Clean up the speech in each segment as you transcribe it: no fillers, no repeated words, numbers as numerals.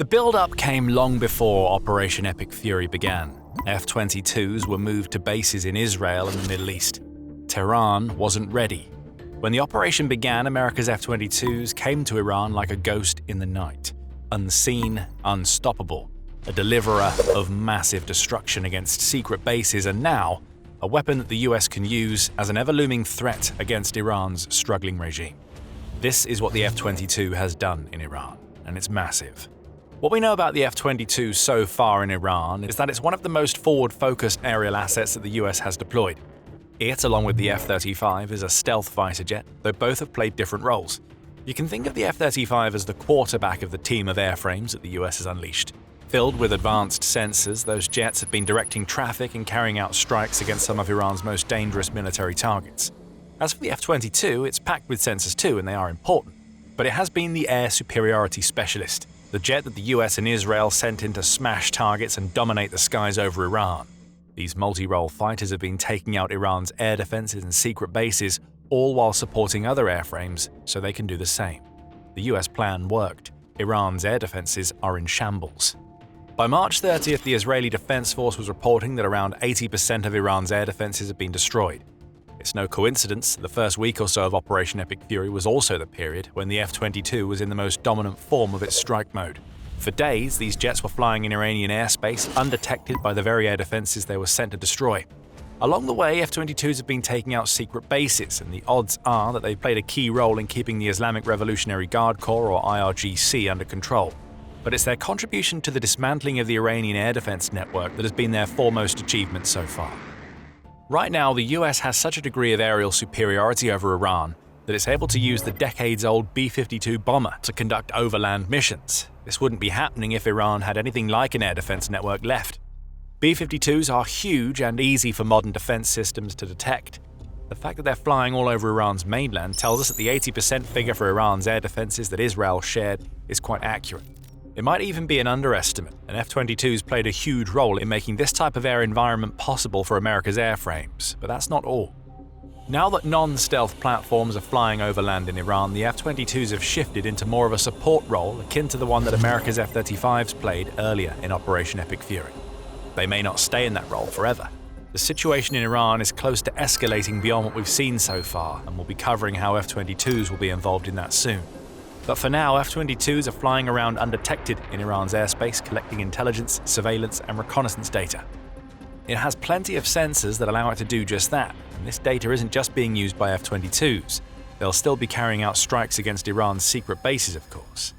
The build-up came long before Operation Epic Fury began. F-22s were moved to bases in Israel and the Middle East. Tehran wasn't ready. When the operation began, America's F-22s came to Iran like a ghost in the night. Unseen, unstoppable, a deliverer of massive destruction against secret bases, and now a weapon that the US can use as an ever-looming threat against Iran's struggling regime. This is what the F-22 has done in Iran, and it's massive. What we know about the F-22 so far in Iran is that it's one of the most forward-focused aerial assets that the US has deployed. It, along with the F-35, is a stealth fighter jet, though both have played different roles. You can think of the F-35 as the quarterback of the team of airframes that the US has unleashed. Filled with advanced sensors, those jets have been directing traffic and carrying out strikes against some of Iran's most dangerous military targets. As for the F-22, it's packed with sensors too, and they are important. But it has been the air superiority specialist, the jet that the US and Israel sent in to smash targets and dominate the skies over Iran. These multi-role fighters have been taking out Iran's air defenses and secret bases, all while supporting other airframes so they can do the same. The US plan worked. Iran's air defenses are in shambles. By March 30th, the Israeli Defense Force was reporting that around 80% of Iran's air defenses have been destroyed. It's no coincidence the first week or so of Operation Epic Fury was also the period when the F-22 was in the most dominant form of its strike mode. For days, these jets were flying in Iranian airspace, undetected by the very air defenses they were sent to destroy. Along the way, F-22s have been taking out secret bases, and the odds are that they've played a key role in keeping the Islamic Revolutionary Guard Corps, or IRGC, under control. But it's their contribution to the dismantling of the Iranian air defense network that has been their foremost achievement so far. Right now, the US has such a degree of aerial superiority over Iran that it's able to use the decades-old B-52 bomber to conduct overland missions. This wouldn't be happening if Iran had anything like an air defense network left. B-52s are huge and easy for modern defense systems to detect. The fact that they're flying all over Iran's mainland tells us that the 80% figure for Iran's air defenses that Israel shared is quite accurate. It might even be an underestimate, and F-22s played a huge role in making this type of air environment possible for America's airframes, but that's not all. Now that non-stealth platforms are flying overland in Iran, the F-22s have shifted into more of a support role akin to the one that America's F-35s played earlier in Operation Epic Fury. They may not stay in that role forever. The situation in Iran is close to escalating beyond what we've seen so far, and we'll be covering how F-22s will be involved in that soon. But for now, F-22s are flying around undetected in Iran's airspace, collecting intelligence, surveillance, and reconnaissance data. It has plenty of sensors that allow it to do just that, and this data isn't just being used by F-22s. They'll still be carrying out strikes against Iran's secret bases, of course.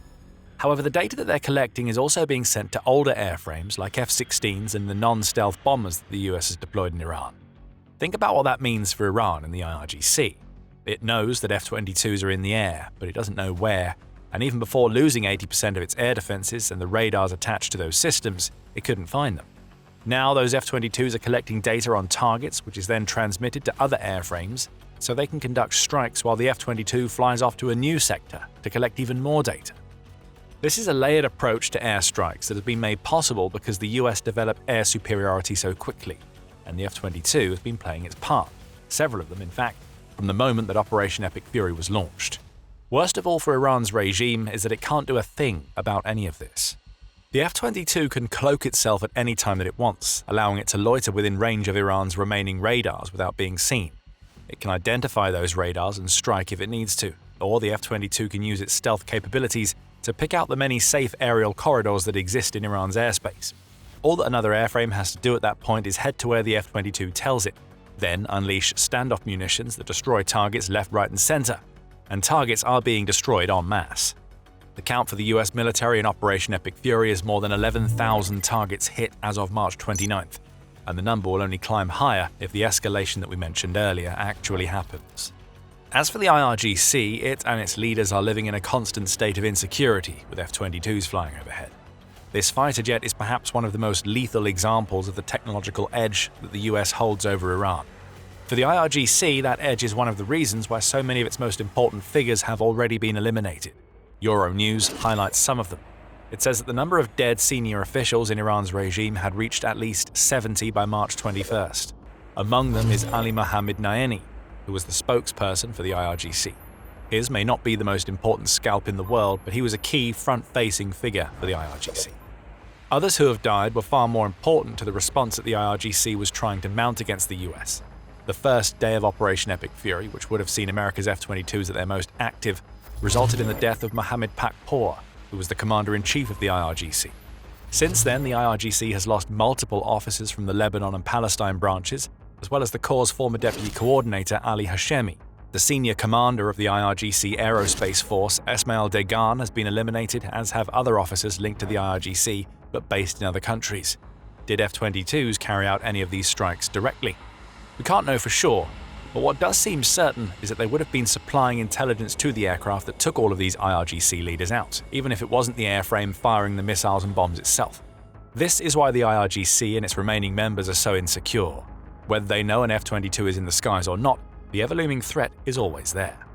However, the data that they're collecting is also being sent to older airframes like F-16s and the non-stealth bombers that the US has deployed in Iran. Think about what that means for Iran and the IRGC. It knows that F-22s are in the air, but it doesn't know where, and even before losing 80% of its air defenses and the radars attached to those systems, it couldn't find them. Now those F-22s are collecting data on targets, which is then transmitted to other airframes, so they can conduct strikes while the F-22 flies off to a new sector to collect even more data. This is a layered approach to airstrikes that has been made possible because the US developed air superiority so quickly, and the F-22 has been playing its part, several of them in fact, from the moment that Operation Epic Fury was launched. Worst of all for Iran's regime is that it can't do a thing about any of this. The F-22 can cloak itself at any time that it wants, allowing it to loiter within range of Iran's remaining radars without being seen. It can identify those radars and strike if it needs to, or the F-22 can use its stealth capabilities to pick out the many safe aerial corridors that exist in Iran's airspace. All that another airframe has to do at that point is head to where the F-22 tells it, then unleash standoff munitions that destroy targets left, right, and center. And targets are being destroyed en masse. The count for the US military in Operation Epic Fury is more than 11,000 targets hit as of March 29th, and the number will only climb higher if the escalation that we mentioned earlier actually happens. As for the IRGC, it and its leaders are living in a constant state of insecurity with F-22s flying overhead. This fighter jet is perhaps one of the most lethal examples of the technological edge that the US holds over Iran. For the IRGC, that edge is one of the reasons why so many of its most important figures have already been eliminated. Euronews highlights some of them. It says that the number of dead senior officials in Iran's regime had reached at least 70 by March 21st. Among them is Ali Mohammed Naeni, who was the spokesperson for the IRGC. His may not be the most important scalp in the world, but he was a key front-facing figure for the IRGC. Others who have died were far more important to the response that the IRGC was trying to mount against the US. The first day of Operation Epic Fury, which would have seen America's F-22s at their most active, resulted in the death of Mohammed Pakpour, who was the commander-in-chief of the IRGC. Since then, the IRGC has lost multiple officers from the Lebanon and Palestine branches, as well as the Corps' former deputy coordinator Ali Hashemi. The senior commander of the IRGC Aerospace Force, Esmail Degan, has been eliminated, as have other officers linked to the IRGC, but based in other countries. Did F-22s carry out any of these strikes directly? We can't know for sure, but what does seem certain is that they would have been supplying intelligence to the aircraft that took all of these IRGC leaders out, even if it wasn't the airframe firing the missiles and bombs itself. This is why the IRGC and its remaining members are so insecure. Whether they know an F-22 is in the skies or not, the ever-looming threat is always there.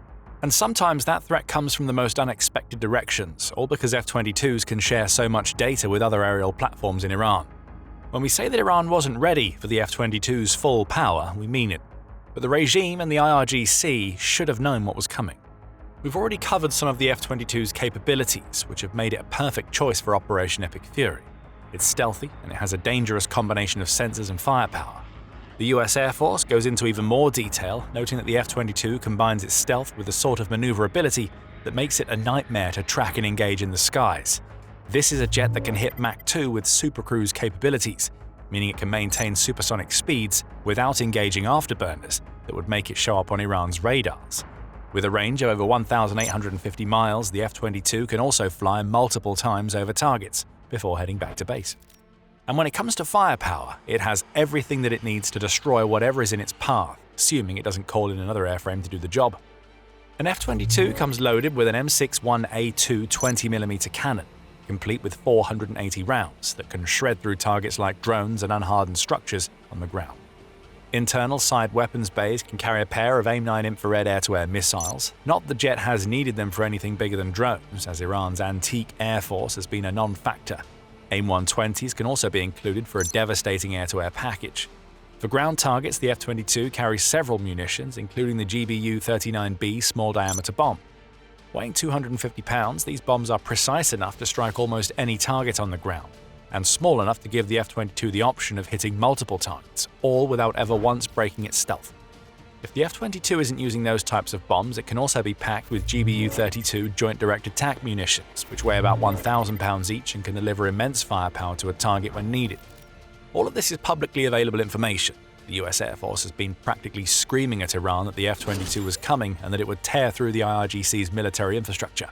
And sometimes that threat comes from the most unexpected directions, all because F-22s can share so much data with other aerial platforms in Iran. When we say that Iran wasn't ready for the F-22's full power, we mean it. But the regime and the IRGC should have known what was coming. We've already covered some of the F-22's capabilities, which have made it a perfect choice for Operation Epic Fury. It's stealthy, and it has a dangerous combination of sensors and firepower. The US Air Force goes into even more detail, noting that the F-22 combines its stealth with a sort of maneuverability that makes it a nightmare to track and engage in the skies. This is a jet that can hit Mach 2 with supercruise capabilities, meaning it can maintain supersonic speeds without engaging afterburners that would make it show up on Iran's radars. With a range of over 1,850 miles, the F-22 can also fly multiple times over targets before heading back to base. And when it comes to firepower, it has everything that it needs to destroy whatever is in its path, assuming it doesn't call in another airframe to do the job. An F-22 comes loaded with an M61A2 20mm cannon, complete with 480 rounds that can shred through targets like drones and unhardened structures on the ground. Internal side weapons bays can carry a pair of AIM-9 infrared air-to-air missiles. Not that the jet has needed them for anything bigger than drones, as Iran's antique air force has been a non-factor. AIM-120s can also be included for a devastating air-to-air package. For ground targets, the F-22 carries several munitions, including the GBU-39B small-diameter bomb. Weighing 250 pounds, these bombs are precise enough to strike almost any target on the ground, and small enough to give the F-22 the option of hitting multiple targets, all without ever once breaking its stealth. If the F-22 isn't using those types of bombs, it can also be packed with GBU-32 Joint Direct Attack munitions, which weigh about 1,000 pounds each and can deliver immense firepower to a target when needed. All of this is publicly available information. The US Air Force has been practically screaming at Iran that the F-22 was coming and that it would tear through the IRGC's military infrastructure.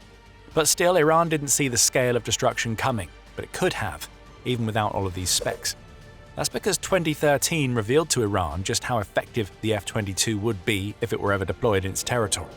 But still, Iran didn't see the scale of destruction coming, but it could have, even without all of these specs. That's because 2013 revealed to Iran just how effective the F-22 would be if it were ever deployed in its territory.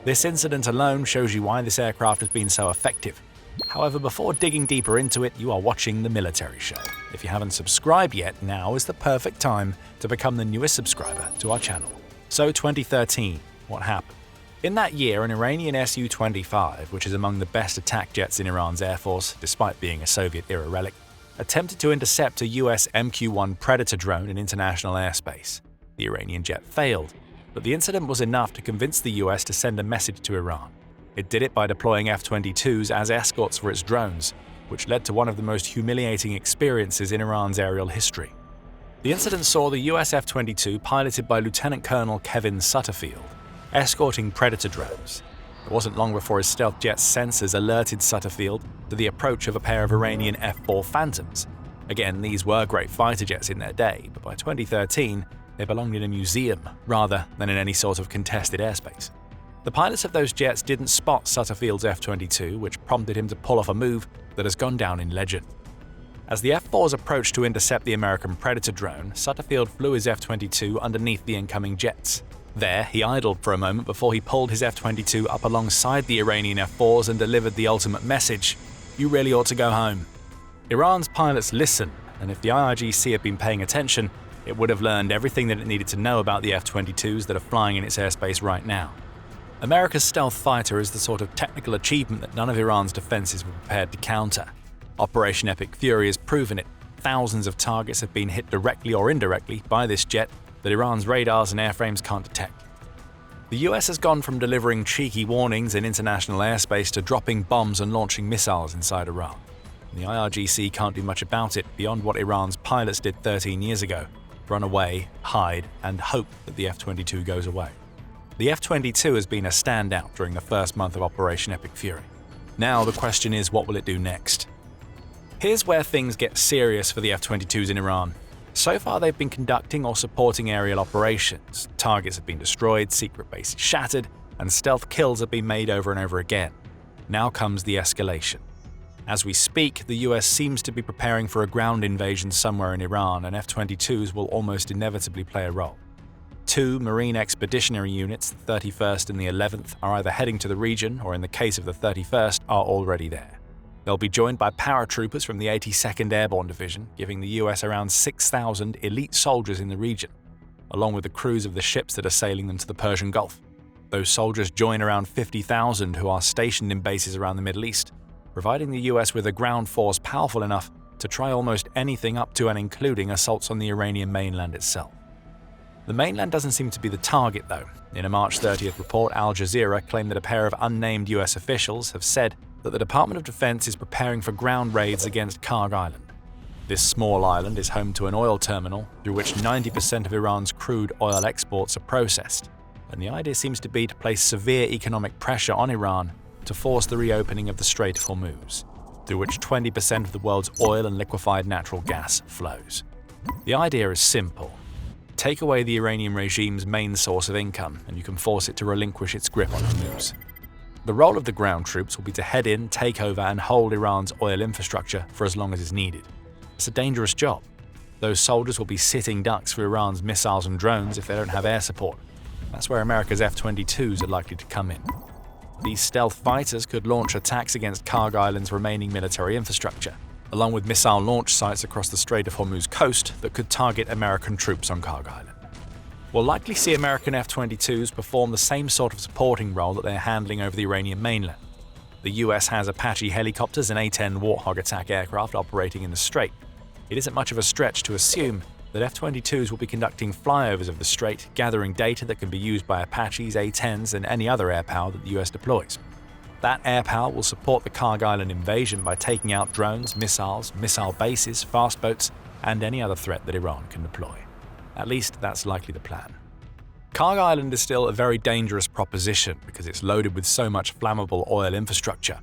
This incident alone shows you why this aircraft has been so effective. However, before digging deeper into it, you are watching The Military Show. If you haven't subscribed yet, now is the perfect time to become the newest subscriber to our channel. So 2013, what happened? In that year, an Iranian Su-25, which is among the best attack jets in Iran's air force, despite being a Soviet-era relic, attempted to intercept a US MQ-1 Predator drone in international airspace. The Iranian jet failed, but the incident was enough to convince the US to send a message to Iran. It did it by deploying F-22s as escorts for its drones, which led to one of the most humiliating experiences in Iran's aerial history. The incident saw the US F-22 piloted by Lieutenant Colonel Kevin Sutterfield, escorting Predator drones. It wasn't long before his stealth jet's sensors alerted Sutterfield to the approach of a pair of Iranian F-4 Phantoms. Again, these were great fighter jets in their day, but by 2013, they belonged in a museum rather than in any sort of contested airspace. The pilots of those jets didn't spot Sutterfield's F-22, which prompted him to pull off a move that has gone down in legend. As the F-4s approached to intercept the American Predator drone, Sutterfield flew his F-22 underneath the incoming jets. There, he idled for a moment before he pulled his F-22 up alongside the Iranian F-4s and delivered the ultimate message: "You really ought to go home." Iran's pilots listened, and if the IRGC had been paying attention, it would have learned everything that it needed to know about the F-22s that are flying in its airspace right now. America's stealth fighter is the sort of technical achievement that none of Iran's defenses were prepared to counter. Operation Epic Fury has proven it. Thousands of targets have been hit directly or indirectly by this jet that Iran's radars and airframes can't detect. The US has gone from delivering cheeky warnings in international airspace to dropping bombs and launching missiles inside Iran. And the IRGC can't do much about it beyond what Iran's pilots did 13 years ago: run away, hide, and hope that the F-22 goes away. The F-22 has been a standout during the first month of Operation Epic Fury. Now the question is, what will it do next? Here's where things get serious for the F-22s in Iran. So far they've been conducting or supporting aerial operations. Targets have been destroyed, secret bases shattered, and stealth kills have been made over and over again. Now comes the escalation. As we speak, the US seems to be preparing for a ground invasion somewhere in Iran, and F-22s will almost inevitably play a role. Two Marine Expeditionary Units, the 31st and the 11th, are either heading to the region or, in the case of the 31st, are already there. They'll be joined by paratroopers from the 82nd Airborne Division, giving the US around 6,000 elite soldiers in the region, along with the crews of the ships that are sailing them to the Persian Gulf. Those soldiers join around 50,000 who are stationed in bases around the Middle East, providing the US with a ground force powerful enough to try almost anything up to and including assaults on the Iranian mainland itself. The mainland doesn't seem to be the target, though. In a March 30th report, Al Jazeera claimed that a pair of unnamed US officials have said that the Department of Defense is preparing for ground raids against Karg Island. This small island is home to an oil terminal through which 90% of Iran's crude oil exports are processed, and the idea seems to be to place severe economic pressure on Iran to force the reopening of the Strait of Hormuz, through which 20% of the world's oil and liquefied natural gas flows. The idea is simple. Take away the Iranian regime's main source of income, and you can force it to relinquish its grip on Hormuz. The role of the ground troops will be to head in, take over, and hold Iran's oil infrastructure for as long as is needed. It's a dangerous job. Those soldiers will be sitting ducks for Iran's missiles and drones if they don't have air support. That's where America's F-22s are likely to come in. These stealth fighters could launch attacks against Karg Island's remaining military infrastructure, along with missile launch sites across the Strait of Hormuz coast that could target American troops on Karg Island. We'll likely see American F-22s perform the same sort of supporting role that they're handling over the Iranian mainland. The US has Apache helicopters and A-10 Warthog attack aircraft operating in the strait. It isn't much of a stretch to assume that F-22s will be conducting flyovers of the strait, gathering data that can be used by Apaches, A-10s, and any other air power that the US deploys. That air power will support the Karg Island invasion by taking out drones, missiles, missile bases, fast boats, and any other threat that Iran can deploy. At least that's likely the plan. Karg Island is still a very dangerous proposition because it's loaded with so much flammable oil infrastructure.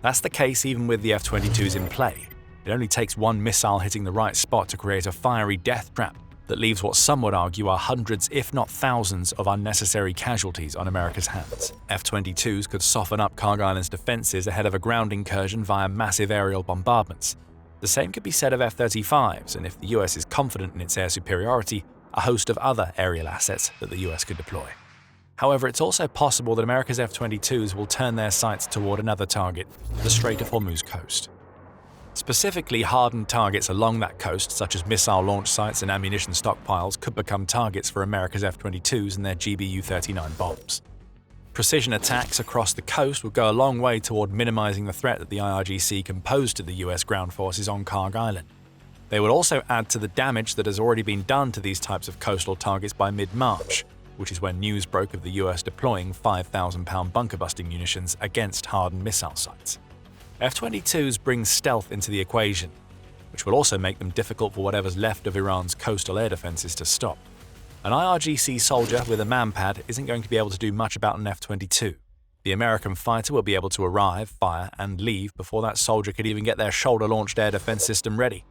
That's the case even with the F-22s in play. It only takes one missile hitting the right spot to create a fiery death trap that leaves what some would argue are hundreds, if not thousands, of unnecessary casualties on America's hands. F-22s could soften up Karg Island's defenses ahead of a ground incursion via massive aerial bombardments. The same could be said of F-35s, and if the US is confident in its air superiority, a host of other aerial assets that the US could deploy. However, it's also possible that America's F-22s will turn their sights toward another target, the Strait of Hormuz coast. Specifically, hardened targets along that coast, such as missile launch sites and ammunition stockpiles, could become targets for America's F-22s and their GBU-39 bombs. Precision attacks across the coast would go a long way toward minimizing the threat that the IRGC can pose to the US ground forces on Karg Island. They would also add to the damage that has already been done to these types of coastal targets by mid-March, which is when news broke of the US deploying 5,000-pound bunker-busting munitions against hardened missile sites. F-22s bring stealth into the equation, which will also make them difficult for whatever's left of Iran's coastal air defenses to stop. An IRGC soldier with a manpad isn't going to be able to do much about an F-22. The American fighter will be able to arrive, fire, and leave before that soldier could even get their shoulder-launched air defense system ready.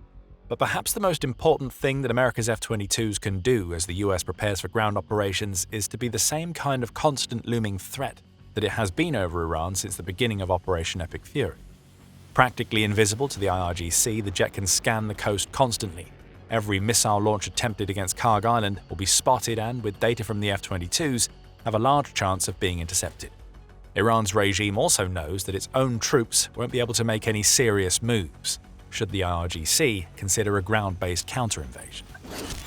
But perhaps the most important thing that America's F-22s can do as the US prepares for ground operations is to be the same kind of constant looming threat that it has been over Iran since the beginning of Operation Epic Fury. Practically invisible to the IRGC, the jet can scan the coast constantly. Every missile launch attempted against Karg Island will be spotted and, with data from the F-22s, have a large chance of being intercepted. Iran's regime also knows that its own troops won't be able to make any serious moves should the IRGC consider a ground-based counter-invasion.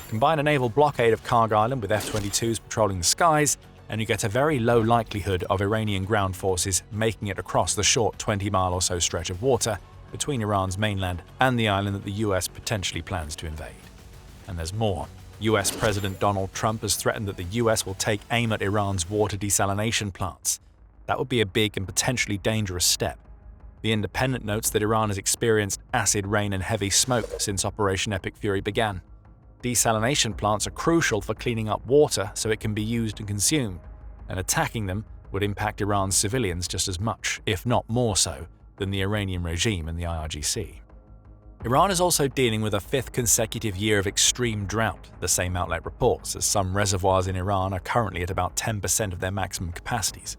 Combine a naval blockade of Karg Island with F-22s patrolling the skies, and you get a very low likelihood of Iranian ground forces making it across the short 20-mile or so stretch of water between Iran's mainland and the island that the US potentially plans to invade. And there's more. US President Donald Trump has threatened that the US will take aim at Iran's water desalination plants. That would be a big and potentially dangerous step. The Independent notes that Iran has experienced acid rain and heavy smoke since Operation Epic Fury began. Desalination plants are crucial for cleaning up water so it can be used and consumed, and attacking them would impact Iran's civilians just as much, if not more so, than the Iranian regime and the IRGC. Iran is also dealing with a fifth consecutive year of extreme drought, the same outlet reports, as some reservoirs in Iran are currently at about 10% of their maximum capacities.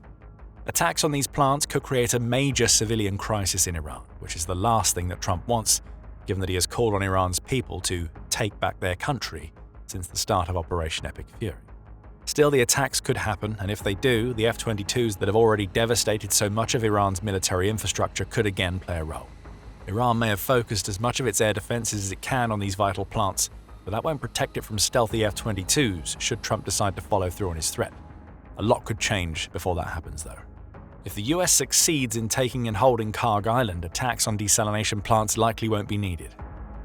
Attacks on these plants could create a major civilian crisis in Iran, which is the last thing that Trump wants, given that he has called on Iran's people to take back their country since the start of Operation Epic Fury. Still, the attacks could happen, and if they do, the F-22s that have already devastated so much of Iran's military infrastructure could again play a role. Iran may have focused as much of its air defenses as it can on these vital plants, but that won't protect it from stealthy F-22s should Trump decide to follow through on his threat. A lot could change before that happens, though. If the US succeeds in taking and holding Karg Island, attacks on desalination plants likely won't be needed.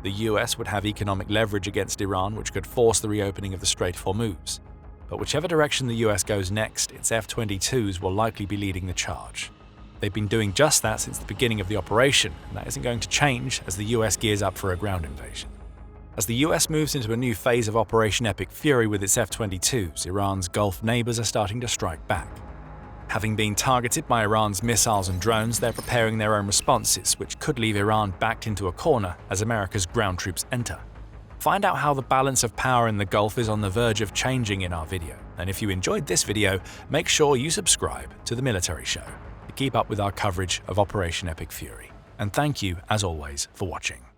The US would have economic leverage against Iran, which could force the reopening of the Strait of Hormuz. But whichever direction the US goes next, its F-22s will likely be leading the charge. They've been doing just that since the beginning of the operation, and that isn't going to change as the US gears up for a ground invasion. As the US moves into a new phase of Operation Epic Fury with its F-22s, Iran's Gulf neighbors are starting to strike back. Having been targeted by Iran's missiles and drones, they're preparing their own responses, which could leave Iran backed into a corner as America's ground troops enter. Find out how the balance of power in the Gulf is on the verge of changing in our video. And if you enjoyed this video, make sure you subscribe to The Military Show to keep up with our coverage of Operation Epic Fury. And thank you, as always, for watching.